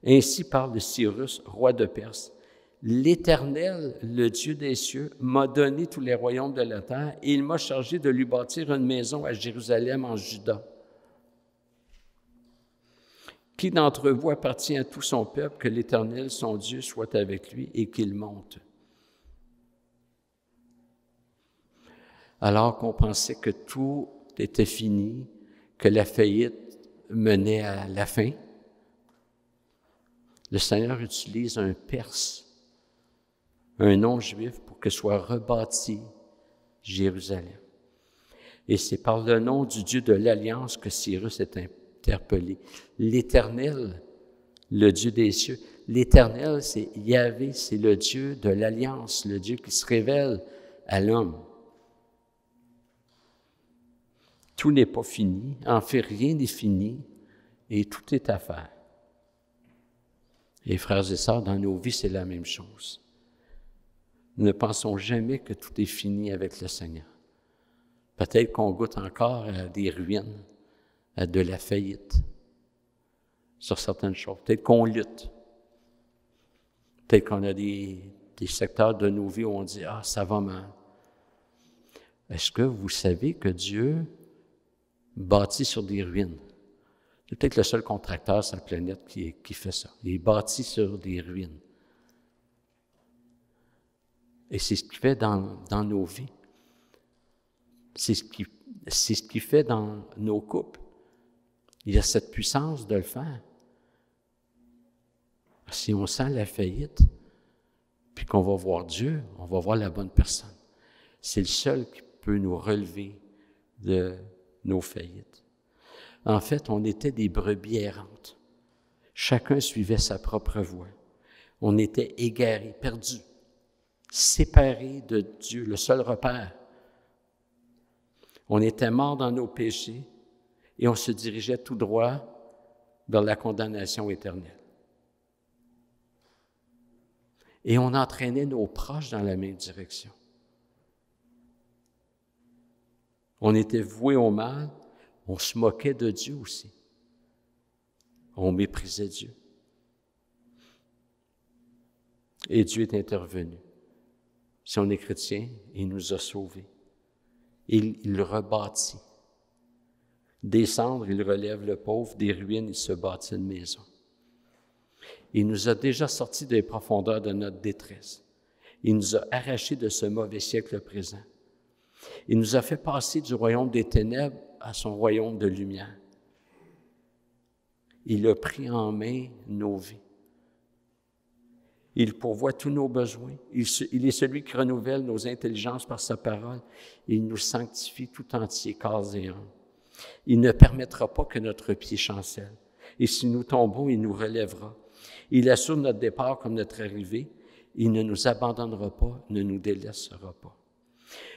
Ainsi parle Cyrus, roi de Perse. L'Éternel, le Dieu des cieux, m'a donné tous les royaumes de la terre et il m'a chargé de lui bâtir une maison à Jérusalem en Juda. Qui d'entre vous appartient à tout son peuple, que l'Éternel, son Dieu, soit avec lui et qu'il monte? Alors qu'on pensait que tout était fini, que la faillite menait à la fin, le Seigneur utilise un Perse, un non-juif, pour que soit rebâti Jérusalem. Et c'est par le nom du Dieu de l'Alliance que Cyrus est interpellé. L'Éternel, le Dieu des cieux. L'Éternel, c'est Yahvé, c'est le Dieu de l'Alliance, le Dieu qui se révèle à l'homme. Tout n'est pas fini, en fait, rien n'est fini, et tout est à faire. Et frères et sœurs, dans nos vies, c'est la même chose. Ne pensons jamais que tout est fini avec le Seigneur. Peut-être qu'on goûte encore à des ruines, à de la faillite sur certaines choses. Peut-être qu'on lutte. Peut-être qu'on a des secteurs de nos vies où on dit « Ah, ça va mal ». Est-ce que vous savez que Dieu bâtit sur des ruines? C'est peut-être le seul contracteur sur la planète qui fait ça. Il bâtit sur des ruines. Et c'est ce qu'il fait dans nos vies. C'est ce qu'il fait dans nos couples. Il a cette puissance de le faire. Si on sent la faillite, puis qu'on va voir Dieu, on va voir la bonne personne. C'est le seul qui peut nous relever de nos faillites. En fait, on était des brebis errantes. Chacun suivait sa propre voie. On était égarés, perdus, séparés de Dieu, le seul repère. On était morts dans nos péchés et on se dirigeait tout droit vers la condamnation éternelle. Et on entraînait nos proches dans la même direction. On était voués au mal, on se moquait de Dieu aussi. On méprisait Dieu. Et Dieu est intervenu. Si on est chrétien, il nous a sauvés. Il rebâtit. Des cendres, il relève le pauvre, des ruines, il se bâtit une maison. Il nous a déjà sortis des profondeurs de notre détresse. Il nous a arrachés de ce mauvais siècle présent. Il nous a fait passer du royaume des ténèbres à son royaume de lumière. Il a pris en main nos vies. Il pourvoit tous nos besoins. Il est celui qui renouvelle nos intelligences par sa parole. Il nous sanctifie tout entier, corps et âme. Il ne permettra pas que notre pied chancelle. Et si nous tombons, il nous relèvera. Il assure notre départ comme notre arrivée. Il ne nous abandonnera pas, ne nous délaissera pas.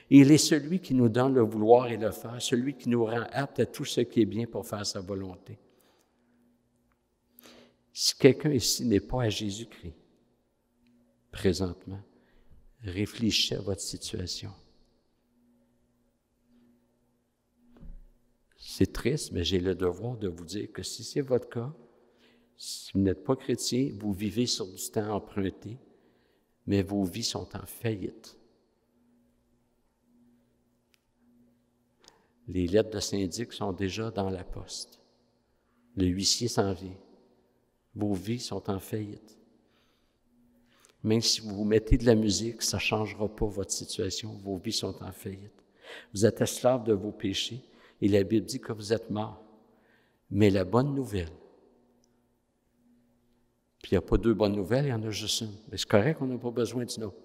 Il est celui qui nous donne le vouloir et le faire, celui qui nous rend aptes à tout ce qui est bien pour faire sa volonté. Si quelqu'un ici n'est pas à Jésus-Christ, présentement, réfléchissez à votre situation. C'est triste, mais j'ai le devoir de vous dire que si c'est votre cas, si vous n'êtes pas chrétien, vous vivez sur du temps emprunté, mais vos vies sont en faillite. Les lettres de syndic sont déjà dans la poste. Le huissier s'en vient. Vos vies sont en faillite. Même si vous mettez de la musique, ça ne changera pas votre situation. Vos vies sont en faillite. Vous êtes esclaves de vos péchés et la Bible dit que vous êtes morts. Mais la bonne nouvelle, puis il n'y a pas deux bonnes nouvelles, il y en a juste une. Mais c'est correct, on n'a pas besoin d'une autre.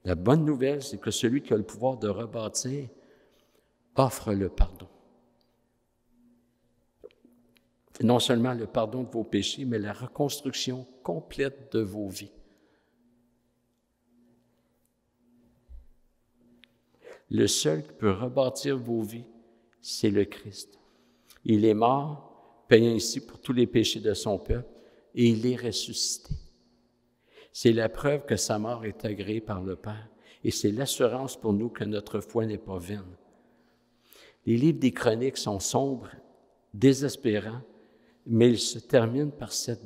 La bonne nouvelle, c'est que celui qui a le pouvoir de rebâtir offre le pardon. Non seulement le pardon de vos péchés, mais la reconstruction complète de vos vies. Le seul qui peut rebâtir vos vies, c'est le Christ. Il est mort, payant ici pour tous les péchés de son peuple, et il est ressuscité. C'est la preuve que sa mort est agréée par le Père, et c'est l'assurance pour nous que notre foi n'est pas vaine. Les livres des Chroniques sont sombres, désespérants, mais ils se terminent par cette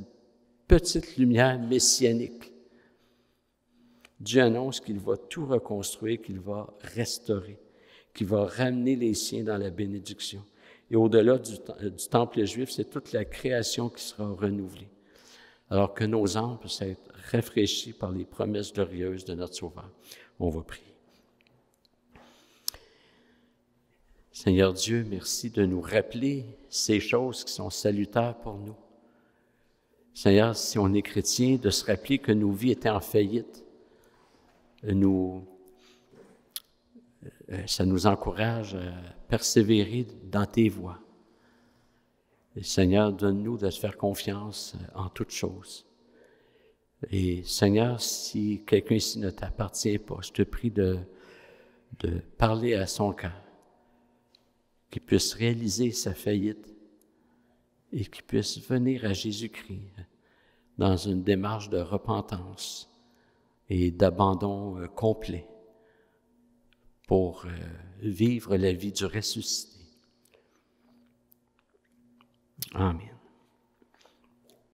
petite lumière messianique. Dieu annonce qu'il va tout reconstruire, qu'il va restaurer, qu'il va ramener les siens dans la bénédiction. Et au-delà du temple juif, c'est toute la création qui sera renouvelée, alors que nos âmes puissent être rafraîchies par les promesses glorieuses de notre Sauveur. On va prier. Seigneur Dieu, merci de nous rappeler ces choses qui sont salutaires pour nous. Seigneur, si on est chrétien, de se rappeler que nos vies étaient en faillite, ça nous encourage à persévérer dans tes voies. Et Seigneur, donne-nous de te faire confiance en toutes choses. Et Seigneur, si quelqu'un ici ne t'appartient pas, je te prie de parler à son cœur, qu'il puisse réaliser sa faillite et qu'il puisse venir à Jésus-Christ dans une démarche de repentance et d'abandon complet pour vivre la vie du ressuscité. Amen.